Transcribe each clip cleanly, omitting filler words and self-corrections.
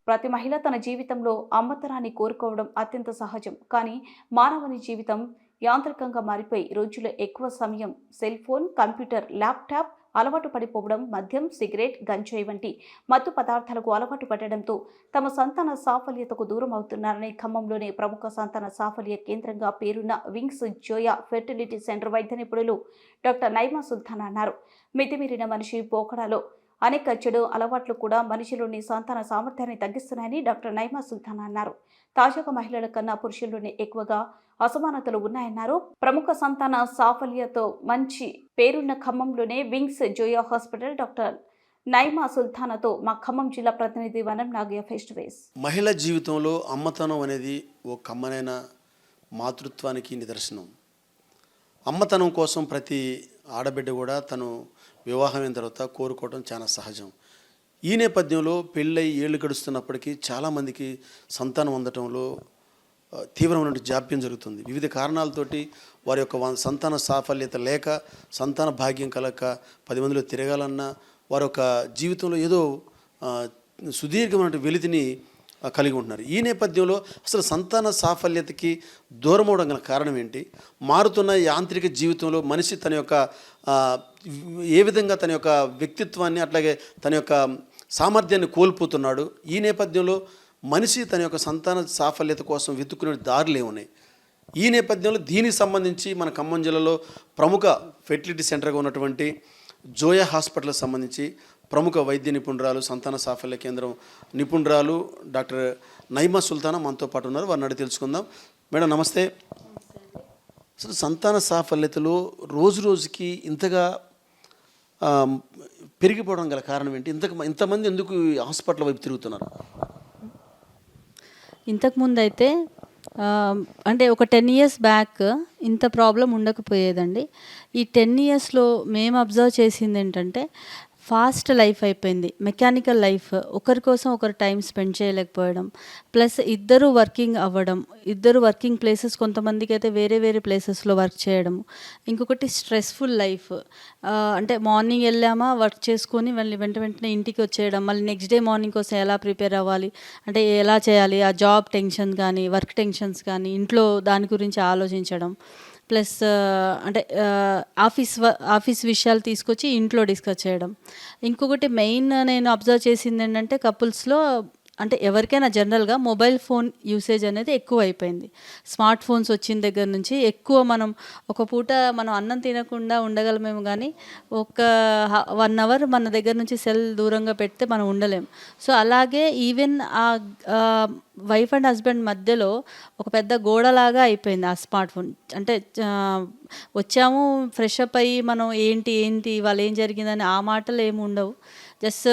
ప్రతి మహిళ తన జీవితంలో అమ్మతనాన్ని కోరుకోవడం అత్యంత సహజం. కానీ మానవుని జీవితం యాంత్రికంగా మారిపోయి రోజులో ఎక్కువ సమయం సెల్ ఫోన్, కంప్యూటర్, ల్యాప్టాప్ అలవాటు పడిపోవడం, మద్యం, సిగరెట్, గంజాయి వంటి మత్తు పదార్థాలకు అలవాటు పడడంతో తమ సంతాన సాఫల్యతకు దూరం అవుతున్నారని ఖమ్మంలోని ప్రముఖ సంతాన సాఫల్య కేంద్రంగా పేరున్న వింగ్స్ జోయా ఫెర్టిలిటీ సెంటర్ వైద్య నిపుణులు డాక్టర్ నైమా సుల్తాన్ అన్నారు. మితిమీరిన మనిషి పోకడాలో అనేక చెడు అలవాట్లు కూడా మనిషిలోని సంతాన సామర్థ్యాన్ని తగ్గిస్తున్నాయని డాక్టర్ నైమా సుల్తాన్ అన్నారు. తాజాగా మహిళల కన్నా పురుషుల్లోనే ఎక్కువగా అసమానతలు ఉన్నాయన్నారు. ప్రముఖ సంతాన సాఫల్యతో మంచి పేరున్న ఖమ్మంలోనే Wings Joya hospital doctor Naima సుల్తానాతో మా ఖమ్మం జిల్లా ప్రతినిధి వనం నాగయ్య ఫేస్ టు ఫేస్. మహిళ జీవితంలో అమ్మతనం అనేది ఓ కమ్మనైన మాతృత్వానికి నిదర్శనం. అమ్మతనం కోసం ప్రతి ఆడబిడ్డ కూడా తను వివాహమైన తర్వాత కోరుకోవడం చాలా సహజం. ఈ నేపథ్యంలో పెళ్ళై ఏళ్ళు గడుస్తున్నప్పటికీ చాలామందికి సంతానం అందటంలో తీవ్రమైన జాప్యం జరుగుతుంది. వివిధ కారణాలతోటి వారి యొక్క సంతాన సాఫల్యత లేక, సంతాన భాగ్యం కలక 10 మందిలో తిరగాలన్నా వారి యొక్క జీవితంలో ఏదో సుదీర్ఘమైన వెలితిని కలిగి ఉంటున్నారు. ఈ నేపథ్యంలో అసలు సంతాన సాఫల్యతకి దూరం అవడం గల కారణం ఏంటి? మారుతున్న యాంత్రిక జీవితంలో మనిషి తన యొక్క ఏ విధంగా తన యొక్క వ్యక్తిత్వాన్ని అట్లాగే తన యొక్క సామర్థ్యాన్ని కోల్పోతున్నాడు. ఈ నేపథ్యంలో మనిషి తన యొక్క సంతాన సాఫల్యత కోసం వెతుక్కునే దారులు ఏమున్నాయి? ఈ నేపథ్యంలో దీనికి సంబంధించి మన ఖమ్మం జిల్లాలో ప్రముఖ ఫెర్టిలిటీ సెంటర్గా ఉన్నటువంటి జోయా హాస్పిటల్కి సంబంధించి ప్రముఖ వైద్య నిపుణురాలు, సంతాన సాఫల్య కేంద్రం నిపుణురాలు డాక్టర్ నైమా సుల్తానా మనతో పాటు ఉన్నారు. వారిని అడిగి తెలుసుకుందాం. మేడం నమస్తే. అసలు సంతాన సాఫల్యతలో రోజు రోజుకి ఇంతగా పెరిగిపోవడం గల కారణం ఏంటి? ఇంతమంది ఎందుకు హాస్పిటల్ వైపు తిరుగుతున్నారు? ఇంతకుముందు అయితే అంటే ఒక 10 years బ్యాక్ ఇంత ప్రాబ్లం ఉండకపోయేదండి. ఈ 10 yearsలో మేము అబ్జర్వ్ చేసింది ఏంటంటే ఫాస్ట్ లైఫ్ అయిపోయింది, మెకానికల్ లైఫ్. ఒకరి కోసం ఒకరు టైం స్పెండ్ చేయలేకపోవడం, ప్లస్ ఇద్దరు వర్కింగ్ అవ్వడం, ఇద్దరు వర్కింగ్ ప్లేసెస్, కొంతమందికి అయితే వేరే వేరే ప్లేసెస్లో వర్క్ చేయడం. ఇంకొకటి స్ట్రెస్ఫుల్ లైఫ్. అంటే మార్నింగ్ వెళ్ళామా వర్క్ చేసుకొని మళ్ళీ వెంటనే ఇంటికి వచ్చేయడం, మళ్ళీ నెక్స్ట్ డే మార్నింగ్ కోసం ఎలా ప్రిపేర్ అవ్వాలి, అంటే ఎలా చేయాలి, ఆ జాబ్ టెన్షన్ కానీ వర్క్ టెన్షన్స్ కానీ ఇంట్లో దాని గురించి ఆలోచించడం, ప్లస్ అంటే ఆఫీస్ విషయాలు తీసుకొచ్చి ఇంట్లో డిస్కస్ చేయడం. ఇంకొకటి మెయిన్ నేను అబ్జర్వ్ చేసింది ఏంటంటే కపుల్స్లో అంటే ఎవరికైనా జనరల్గా మొబైల్ ఫోన్ యూసేజ్ అనేది ఎక్కువ అయిపోయింది. స్మార్ట్ ఫోన్స్ వచ్చిన దగ్గర నుంచి ఎక్కువ ఒక పూట మనం అన్నం తినకుండా ఉండగలమేమో, కానీ ఒక 1 hour మన దగ్గర నుంచి సెల్ దూరంగా పెడితే మనం ఉండలేం. సో అలాగే ఈవెన్ ఆ వైఫ్ అండ్ హస్బెండ్ మధ్యలో ఒక పెద్ద గోడలాగా అయిపోయింది ఆ స్మార్ట్ ఫోన్. అంటే వచ్చాము ఫ్రెష్ అప్ అయ్యి మనం ఏంటి వాళ్ళు ఏం జరిగిందని ఆ మాటలు ఏమి ఉండవు. జస్ట్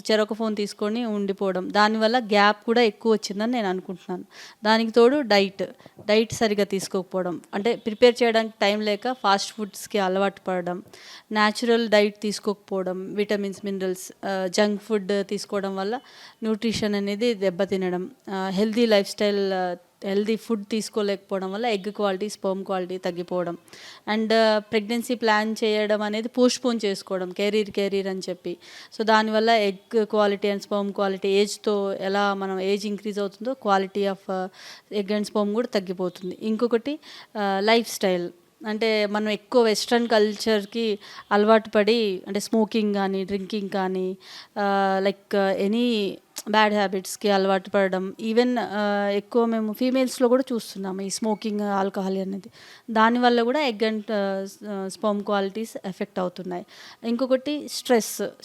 చెరొక ఫోన్ తీసుకొని ఉండిపోవడం, దానివల్ల గ్యాప్ కూడా ఎక్కువ వచ్చిందని నేను అనుకుంటున్నాను. దానికి తోడు డైట్ సరిగా తీసుకోకపోవడం, అంటే ప్రిపేర్ చేయడానికి టైం లేక ఫాస్ట్ ఫుడ్స్కి అలవాటు పడడం, న్యాచురల్ డైట్ తీసుకోకపోవడం, విటమిన్స్, మినరల్స్, జంక్ ఫుడ్ తీసుకోవడం వల్ల న్యూట్రిషన్ అనేది దెబ్బతినడం, హెల్దీ ఫుడ్ తీసుకోలేకపోవడం వల్ల ఎగ్ క్వాలిటీ, స్పర్మ్ క్వాలిటీ తగ్గిపోవడం, అండ్ ప్రెగ్నెన్సీ ప్లాన్ చేయడం అనేది పోస్ట్పోన్ చేసుకోవడం, కెరీర్ అని చెప్పి. సో దానివల్ల egg quality and sperm quality ఏజ్తో ఎలా మనం ఏజ్ ఇంక్రీజ్ అవుతుందో quality of egg and sperm కూడా తగ్గిపోతుంది. ఇంకొకటి లైఫ్ స్టైల్. అంటే మనం ఎక్కువ వెస్ట్రన్ కల్చర్కి అలవాటు పడి, అంటే స్మోకింగ్ కానీ డ్రింకింగ్ కానీ లైక్ ఎనీ బ్యాడ్ హ్యాబిట్స్కి అలవాటు పడడం. ఈవెన్ ఎక్కువ మేము ఫీమేల్స్లో కూడా చూస్తున్నాము ఈ స్మోకింగ్, ఆల్కహాల్ అనేది. దానివల్ల కూడా egg and sperm qualities effect అవుతున్నాయి. ఇంకొకటి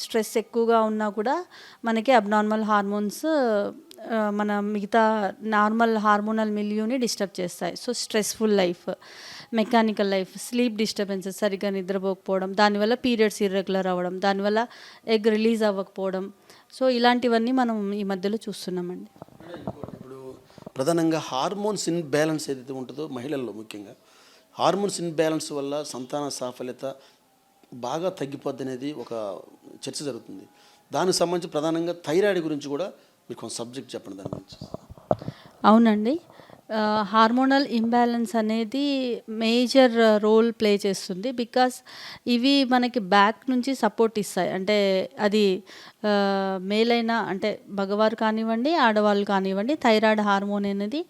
స్ట్రెస్ ఎక్కువగా ఉన్నా కూడా మనకి అబ్నార్మల్ హార్మోన్స్ మన మిగతా నార్మల్ హార్మోనల్ మిలియూని డిస్టర్బ్ చేస్తాయి. So stressful life, mechanical life, sleep disturbances, సరిగ్గా నిద్రపోకపోవడం, దానివల్ల పీరియడ్స్ ఇర్రెగ్యులర్ అవ్వడం, దానివల్ల ఎగ్ రిలీజ్ అవ్వకపోవడం. సో ఇలాంటివన్నీ మనం ఈ మధ్యలో చూస్తున్నామండి. ఇప్పుడు ప్రధానంగా హార్మోన్స్ ఇన్బ్యాలెన్స్ ఏదైతే ఉంటుందో మహిళల్లో, ముఖ్యంగా హార్మోన్స్ ఇన్బ్యాలెన్స్ వల్ల సంతాన సాఫల్యత బాగా తగ్గిపోద్ది అనేది ఒక చర్చ జరుగుతుంది. దానికి సంబంధించి ప్రధానంగా థైరాయిడ్ గురించి కూడా మీరు కొంచెం సబ్జెక్ట్ చెప్పండి దాని గురించి. అవునండి. హార్మోనల్ ఇంబ్యాలెన్స్ అనేది మేజర్ రోల్ ప్లే చేస్తుంది. బికాస్ ఇవి మనకి బ్యాక్ నుంచి సపోర్ట్ ఇస్తాయి. అంటే అది మేల్ అయినా అంటే మగవారు కానివ్వండి, ఆడవాళ్ళు కానివ్వండి, థైరాయిడ్ హార్మోన్ అనేది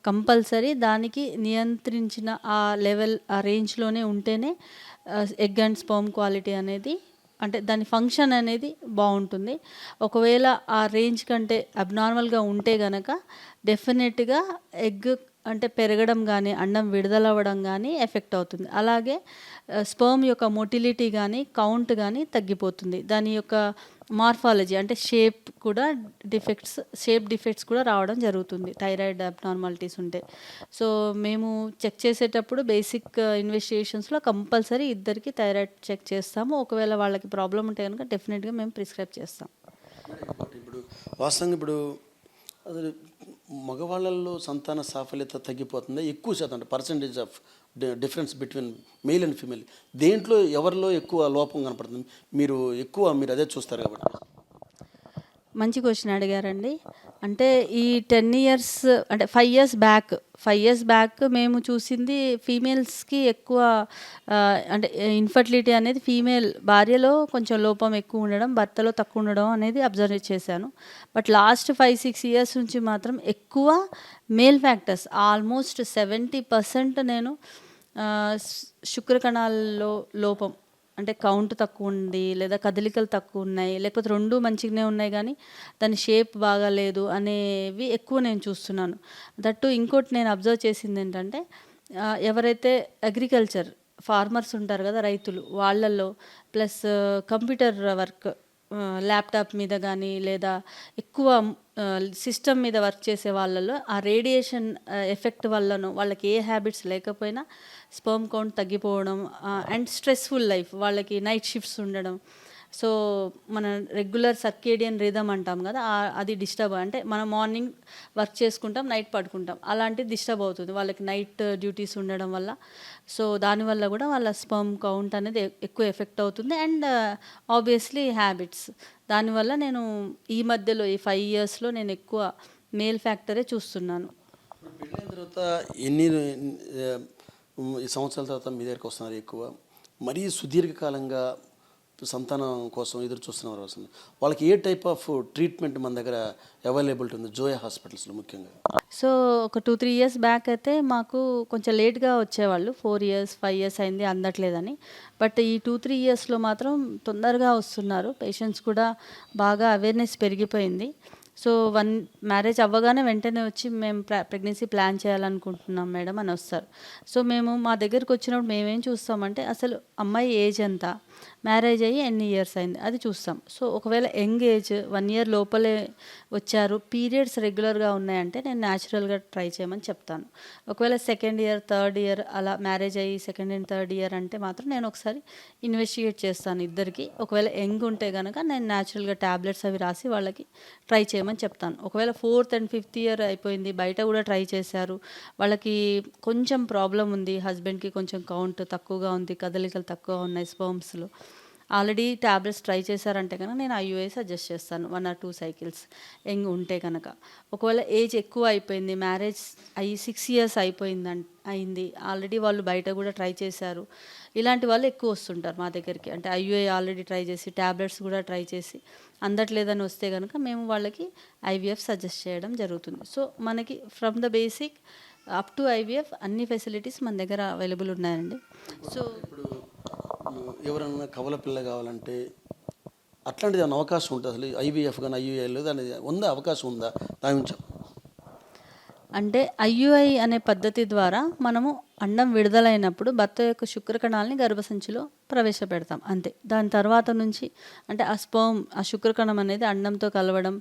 కంపల్సరీ దానికి నియంత్రించిన ఆ లెవెల్ ఆ రేంజ్లోనే ఉంటేనే ఎగ్ అండ్ స్పర్మ్ క్వాలిటీ అనేది అంటే దాని ఫంక్షన్ అనేది బాగుంటుంది. ఒకవేళ ఆ రేంజ్ కంటే అబ్నార్మల్గా ఉంటే గనక డెఫినెట్గా ఎగ్ అంటే పెరగడం కానీ అండం విడుదలవ్వడం కానీ ఎఫెక్ట్ అవుతుంది. అలాగే స్పర్మ్ యొక్క మొటిలిటీ కానీ కౌంట్ కానీ తగ్గిపోతుంది. దాని యొక్క మార్ఫాలజీ అంటే షేప్ డిఫెక్ట్స్ కూడా రావడం జరుగుతుంది థైరాయిడ్ అబ్నార్మాలిటీస్ ఉంటే. సో మేము చెక్ చేసేటప్పుడు బేసిక్ ఇన్వెస్టిగేషన్స్లో కంపల్సరీ ఇద్దరికి థైరాయిడ్ చెక్ చేస్తాము. ఒకవేళ వాళ్ళకి ప్రాబ్లం ఉంటే కనుక డెఫినెట్గా మేము ప్రిస్క్రైబ్ చేస్తాం. ఇప్పుడు వాస్తవంగా ఇప్పుడు అది మగవాళ్ళల్లో సంతాన సాఫల్యత తగ్గిపోతుందా? ఎక్కువ శాతం అంటే percentage of difference between male and female దేంట్లో ఎవరిలో ఎక్కువ లోపం కనపడుతుంది? మీరు అదే చూస్తారు కాబట్టి. మంచి క్వశ్చన్ అడిగారండి. అంటే ఈ 10 ఇయర్స్ అంటే 5 ఇయర్స్ బ్యాక్ మేము చూసింది ఫీమేల్స్కి ఎక్కువ అంటే ఇన్ఫర్టిలిటీ అనేది ఫీమేల్ భార్యలో కొంచెం లోపం ఎక్కువ ఉండడం, భర్తలో తక్కువ ఉండడం అనేది అబ్జర్వ్ చేశాను. బట్ లాస్ట్ 5-6 ఇయర్స్ నుంచి మాత్రం ఎక్కువ మేల్ ఫ్యాక్టర్స్ ఆల్మోస్ట్ 70% నేను శుక్రకణాల్లో లోపం అంటే కౌంట్ తక్కువ ఉంది, లేదా కదలికలు తక్కువ ఉన్నాయి, లేకపోతే రెండు మంచిగానే ఉన్నాయి కానీ దాని షేప్ బాగాలేదు అనేవి ఎక్కువ నేను చూస్తున్నాను. దట్టు ఇంకోటి నేను అబ్జర్వ్ చేసింది ఏంటంటే ఎవరైతే అగ్రికల్చర్ ఫార్మర్స్ ఉంటారు కదా రైతులు, వాళ్ళల్లో ప్లస్ కంప్యూటర్ వర్క్ ల్యాప్టాప్ మీద కానీ లేదా ఎక్కువ సిస్టమ్ మీద వర్క్ చేసే వాళ్ళలో ఆ రేడియేషన్ ఎఫెక్ట్ వల్లనో వాళ్ళకి ఏ హ్యాబిట్స్ లేకపోయినా స్పర్మ్ కౌంట్ తగ్గిపోవడం అండ్ స్ట్రెస్ఫుల్ లైఫ్, వాళ్ళకి నైట్ షిఫ్ట్స్ ఉండడం. సో మన రెగ్యులర్ సర్కేడియన్ రిథమ్ అంటాం కదా, అది డిస్టర్బ్ అంటే మనం మార్నింగ్ వర్క్ చేసుకుంటాం, నైట్ పడుకుంటాం, అలాంటిది డిస్టర్బ్ అవుతుంది వాళ్ళకి నైట్ డ్యూటీస్ ఉండడం వల్ల. సో దానివల్ల కూడా వాళ్ళ స్పర్మ్ కౌంట్ అనేది ఎక్కువ ఎఫెక్ట్ అవుతుంది. అండ్ ఆబ్వియస్లీ హ్యాబిట్స్, దానివల్ల నేను ఈ మధ్యలో ఈ 5 ఇయర్స్లో నేను ఎక్కువ మేల్ ఫ్యాక్టరే చూస్తున్నాను. పెళ్ళైన తర్వాత ఎన్ని ఈ సంవత్సరాల తర్వాత మీ దగ్గరికి వస్తున్నారు ఎక్కువ? మరీ సుదీర్ఘకాలంగా సంతానం కోసం ఎదురు చూస్తున్నారు వస్తుంది, వాళ్ళకి ఏ టైప్ ఆఫ్ ట్రీట్మెంట్ మన దగ్గర అవైలబిలిటీ ఉంది జోయా హాస్పిటల్స్లో ముఖ్యంగా? సో ఒక 2-3 ఇయర్స్ బ్యాక్ అయితే మాకు కొంచెం లేట్గా వచ్చేవాళ్ళు, 4 ఇయర్స్ 5 ఇయర్స్ అయింది అందట్లేదని. బట్ ఈ 2-3 ఇయర్స్లో మాత్రం తొందరగా వస్తున్నారు పేషెంట్స్ కూడా, బాగా అవేర్నెస్ పెరిగిపోయింది. సో మ్యారేజ్ అవ్వగానే వెంటనే వచ్చి మేము ప్రెగ్నెన్సీ ప్లాన్ చేయాలనుకుంటున్నాం మేడం అని వస్తారు. సో మేము మా దగ్గరికి వచ్చినప్పుడు మేమేం చూస్తామంటే అసలు అమ్మాయి ఏజ్ ఎంత, మ్యారేజ్ అయ్యి ఎన్ని ఇయర్స్ అయింది అది చూస్తాం. సో ఒకవేళ యంగ్ ఏజ్ 1 ఇయర్ లోపలే వచ్చారు, పీరియడ్స్ రెగ్యులర్గా ఉన్నాయంటే నేను న్యాచురల్గా ట్రై చేయమని చెప్తాను. ఒకవేళ 2nd ఇయర్ 3rd ఇయర్ అలా మ్యారేజ్ అయ్యి 2nd and 3rd ఇయర్ అంటే మాత్రం నేను ఒకసారి ఇన్వెస్టిగేట్ చేస్తాను ఇద్దరికి. ఒకవేళ యంగ్ ఉంటే కనుక నేను న్యాచురల్గా ట్యాబ్లెట్స్ అవి రాసి వాళ్ళకి ట్రై చేయమని చెప్తాను. ఒకవేళ 4th and 5th ఇయర్ అయిపోయింది, బయట కూడా ట్రై చేశారు, వాళ్ళకి కొంచెం ప్రాబ్లం ఉంది, హస్బెండ్కి కొంచెం కౌంట్ తక్కువగా ఉంది, కదలికలు తక్కువ ఉన్నాయి స్పర్మ్స్లో, ఆల్రెడీ ట్యాబ్లెట్స్ ట్రై చేశారంటే కనుక నేను IUI సజెస్ట్ చేస్తాను 1 or 2 సైకిల్స్ యంగ్ ఉంటే కనుక. ఒకవేళ ఏజ్ ఎక్కువ అయిపోయింది, మ్యారేజ్ అయ్యి 6 ఇయర్స్ అయింది, ఆల్రెడీ వాళ్ళు బయట కూడా ట్రై చేశారు, ఇలాంటి వాళ్ళు ఎక్కువ వస్తుంటారు మా దగ్గరికి. అంటే IUI ఆల్రెడీ ట్రై చేసి ట్యాబ్లెట్స్ కూడా ట్రై చేసి అందట్లేదని వస్తే కనుక మేము వాళ్ళకి IVF సజెస్ట్ చేయడం జరుగుతుంది. సో మనకి from the basic up to IVF అన్ని ఫెసిలిటీస్ మన దగ్గర అవైలబుల్ ఉన్నాయండి. సో ఇప్పుడు ఎవరన్నా కవల పిల్ల కావాలంటే అట్లాంటిది ఏమైనా అవకాశం ఉంటుంది అసలు IVF కానీ IUI దాని ఉందా, అవకాశం ఉందా దాని నుంచి? అంటే IUI అనే పద్ధతి ద్వారా మనము అండం విడుదలైనప్పుడు భర్త యొక్క శుక్రకణాలని గర్భసంచిలో ప్రవేశపెడతాం అంతే. దాని తర్వాత నుంచి అంటే ఆ శుక్రకణం అనేది అండంతో కలవడం,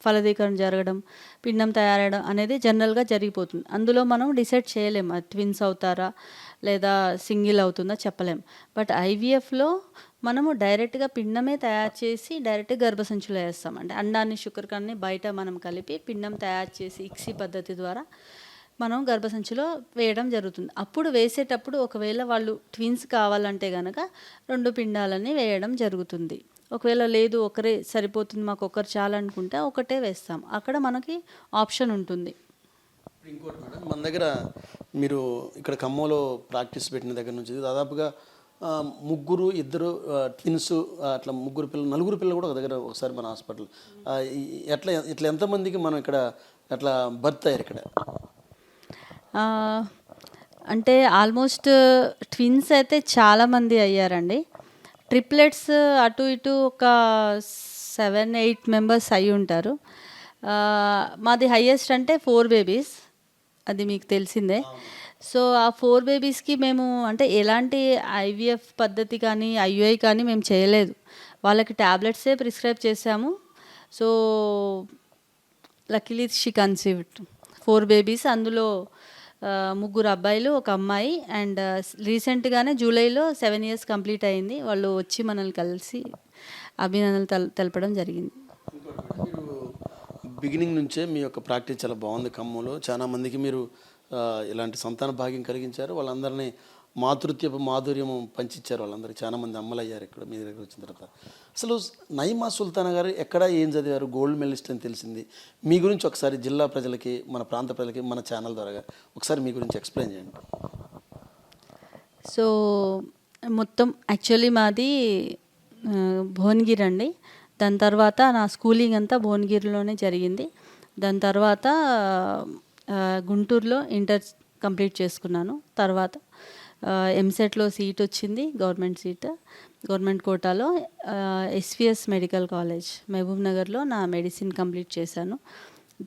ఫలదీకరణ జరగడం, పిండం తయారవడం అనేది జనరల్గా జరిగిపోతుంది. అందులో మనం డిసైడ్ చేయలేము అది ట్విన్స్ అవుతారా లేదా సింగిల్ అవుతుందా చెప్పలేం. బట్ IVFలో మనము డైరెక్ట్గా పిండమే తయారు చేసి డైరెక్ట్గా గర్భసంచిలో వేస్తాం. అంటే అండాన్ని శుక్రకణాన్ని బయట మనం కలిపి పిండం తయారు చేసి ఇక్సీ పద్ధతి ద్వారా మనం గర్భసంచిలో వేయడం జరుగుతుంది. అప్పుడు వేసేటప్పుడు ఒకవేళ వాళ్ళు ట్విన్స్ కావాలంటే కనుక 2 పిండాలని వేయడం జరుగుతుంది. ఒకవేళ లేదు ఒకరే సరిపోతుంది మాకు ఒకరు చాలనుకుంటే ఒకటే వేస్తాం, అక్కడ మనకి ఆప్షన్ ఉంటుంది. ఇంకోటి మేడం, మన దగ్గర మీరు ఇక్కడ ఖమ్మంలో ప్రాక్టీస్ పెట్టిన దగ్గర నుంచి దాదాపుగా ముగ్గురు ఇద్దరు ట్విన్స్, అట్లా ముగ్గురు పిల్లలు నలుగురు పిల్లలు కూడా ఒక దగ్గర ఒకసారి మన హాస్పిటల్ ఎట్లా ఇట్లా ఎంతమందికి మనం ఇక్కడ అట్లా బర్త్ అయ్యారు ఇక్కడ? ఆ, అంటే ఆల్మోస్ట్ ట్విన్స్ అయితే చాలామంది అయ్యారండి. ట్రిప్లెట్స్ అటు ఇటు ఒక 7-8 మెంబర్స్ అయి ఉంటారు. మాది హయ్యెస్ట్ అంటే 4 బేబీస్, అది మీకు తెలిసిందే. సో ఆ 4 బేబీస్కి మేము అంటే ఎలాంటి ఐవీఎఫ్ పద్ధతి కానీ ఐయుఐ కానీ మేము చేయలేదు. వాళ్ళకి ట్యాబ్లెట్సే ప్రిస్క్రైబ్ చేసాము. So luckily she conceived 4 babies, అందులో ముగ్గురు అబ్బాయిలు ఒక అమ్మాయి. అండ్ రీసెంట్గానే జూలైలో 7 years కంప్లీట్ అయింది. వాళ్ళు వచ్చి మనల్ని కలిసి అభినందనలు తెలపడం జరిగింది. మీరు బిగినింగ్ నుంచే మీ యొక్క ప్రాక్టీస్ చాలా బాగుంది ఖమ్మంలో. చాలా మందికి మీరు ఇలాంటి సంతాన భాగ్యం కలిగించారు. వాళ్ళందరినీ మాతృత్వపు మాధుర్యం పంచిచ్చారు. వాళ్ళందరికీ చాలామంది అమ్మలు అయ్యారు ఇక్కడ మీ దగ్గర వచ్చిన తర్వాత. అసలు నైమా సుల్తానా గారు ఎక్కడ ఏం చదివారు? గోల్డ్ మెడలిస్ట్ అని తెలిసింది. మీ గురించి ఒకసారి జిల్లా ప్రజలకి, మన ప్రాంత ప్రజలకి, మన ఛానల్ ద్వారా ఒకసారి మీ గురించి ఎక్స్ప్లెయిన్ చేయండి. సో మొత్తం యాక్చువల్లీ మాది భువనగిరి అండి. దాని తర్వాత నా స్కూలింగ్ అంతా భువనగిరిలోనే జరిగింది. దాని తర్వాత గుంటూరులో ఇంటర్ కంప్లీట్ చేసుకున్నాను. తర్వాత ఎంసెట్లో సీట్ వచ్చింది, గవర్నమెంట్ సీట్, గవర్నమెంట్ కోటాలో ఎస్విఎస్ మెడికల్ కాలేజ్ మహబూబ్ నగర్లో నా మెడిసిన్ కంప్లీట్ చేశాను.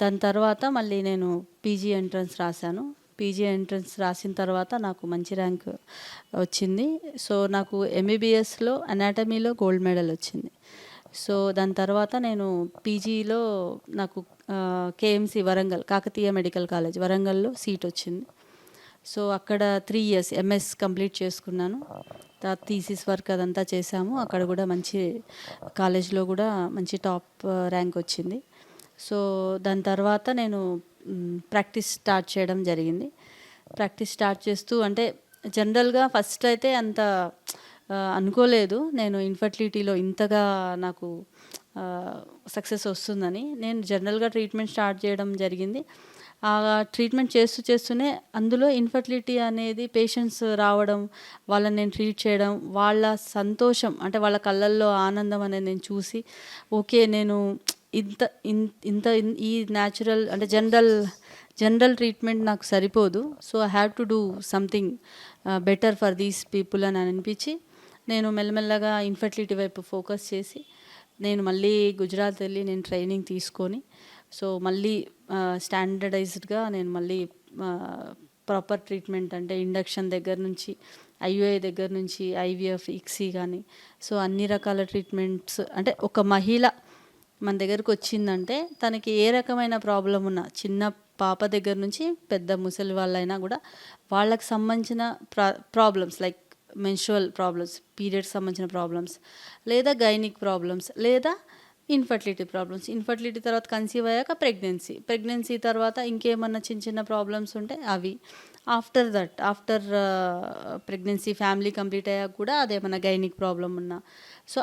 దాని తర్వాత మళ్ళీ నేను పీజీ ఎంట్రన్స్ రాశాను. పీజీ ఎంట్రన్స్ రాసిన తర్వాత నాకు మంచి ర్యాంక్ వచ్చింది. సో నాకు ఎంబీబీఎస్లో అనాటమీలో గోల్డ్ మెడల్ వచ్చింది. సో దాని తర్వాత నేను పీజీలో నాకు KMC Warangal, Kakatiya medical college వరంగల్లో సీట్ వచ్చింది. సో అక్కడ 3 years ఎంఎస్ కంప్లీట్ చేసుకున్నాను. తర్వాత థీసిస్ వర్క్ అదంతా చేశాము. అక్కడ కూడా మంచి కాలేజ్లో కూడా మంచి టాప్ ర్యాంక్ వచ్చింది. సో దాని తర్వాత నేను ప్రాక్టీస్ స్టార్ట్ చేయడం జరిగింది. ప్రాక్టీస్ స్టార్ట్ చేస్తూ అంటే జనరల్గా ఫస్ట్ అయితే అంత అనుకోలేదు నేను ఇన్ఫర్టిలిటీలో ఇంతగా నాకు సక్సెస్ వస్తుందని. నేను జనరల్గా ట్రీట్మెంట్ స్టార్ట్ చేయడం జరిగింది. ఆ ట్రీట్మెంట్ చేస్తూనే అందులో ఇన్ఫర్టిలిటీ అనేది పేషెంట్స్ రావడం, వాళ్ళని నేను ట్రీట్ చేయడం, వాళ్ళ సంతోషం అంటే వాళ్ళ కళ్ళల్లో ఆనందం అనేది నేను చూసి, ఓకే నేను ఇంత ఇంత ఈ న్యాచురల్ అంటే జనరల్ ట్రీట్మెంట్ నాకు సరిపోదు. So I have to do something better for these people అని అనిపించి నేను మెల్లమెల్లగా ఇన్ఫర్టిలిటీ వైపు ఫోకస్ చేసి నేను మళ్ళీ గుజరాత్ వెళ్ళి నేను ట్రైనింగ్ తీసుకొని, సో మళ్ళీ స్టాండర్డైజ్డ్గా నేను మళ్ళీ ప్రాపర్ ట్రీట్మెంట్ అంటే ఇండక్షన్ దగ్గర నుంచి ఐయుఐ దగ్గర నుంచి ఐవీఎఫ్, ఇక్సీ కానీ సో అన్ని రకాల ట్రీట్మెంట్స్ అంటే ఒక మహిళ మన దగ్గరకు వచ్చిందంటే తనకి ఏ రకమైన ప్రాబ్లం ఉన్నా, చిన్న పాప దగ్గర నుంచి పెద్ద ముసలి వాళ్ళైనా కూడా వాళ్ళకి సంబంధించిన problems like menstrual problems, periods సంబంధించిన ప్రాబ్లమ్స్, లేదా గైనిక్ ప్రాబ్లమ్స్, లేదా ఇన్ఫర్టిలిటీ ప్రాబ్లమ్స్, ఇన్ఫర్టిలిటీ తర్వాత కన్సీవ్ అయ్యాక ప్రెగ్నెన్సీ తర్వాత ఇంకేమన్నా చిన్న ప్రాబ్లమ్స్ ఉంటే అవి, ఆఫ్టర్ ప్రెగ్నెన్సీ ఫ్యామిలీ కంప్లీట్ అయ్యాక కూడా అదేమన్నా గైనిక్ ప్రాబ్లం ఉన్నా, సో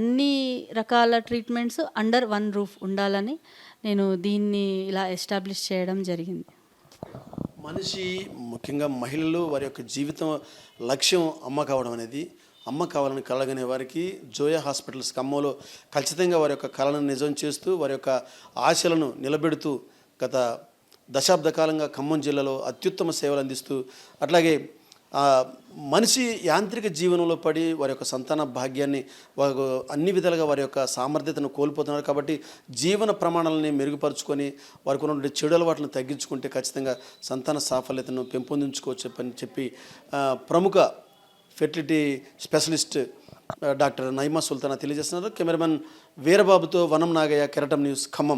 అన్ని రకాల ట్రీట్మెంట్స్ అండర్ వన్ రూఫ్ ఉండాలని నేను దీన్ని ఇలా ఎస్టాబ్లిష్ చేయడం జరిగింది. మనిషి ముఖ్యంగా మహిళలు వారి యొక్క జీవితం లక్ష్యం అమ్మ కావడం అనేది, అమ్మ కావాలని కలగనే వారికి జోయా హాస్పిటల్స్ ఖమ్మంలో ఖచ్చితంగా వారి యొక్క కళను నిజం చేస్తూ వారి యొక్క ఆశలను నిలబెడుతూ గత దశాబ్ద కాలంగా ఖమ్మం జిల్లాలో అత్యుత్తమ సేవలు అందిస్తూ, అట్లాగే మనిషి యాంత్రిక జీవనంలో పడి వారి యొక్క సంతాన భాగ్యాన్ని వారు అన్ని విధాలుగా వారి యొక్క సామర్థ్యతను కోల్పోతున్నారు. కాబట్టి జీవన ప్రమాణాలని మెరుగుపరుచుకొని వారికి ఉన్నటువంటి చెడు అలవాట్లను తగ్గించుకుంటే ఖచ్చితంగా సంతాన సాఫల్యతను పెంపొందించుకోవచ్చు అని చెప్పి ప్రముఖ fertility specialist doctor Naima Sultana తెలియజేస్తున్నారు. కెమెరామెన్ వీరబాబుతో వనం నాగయ్య, కెరటం న్యూస్, ఖమ్మం.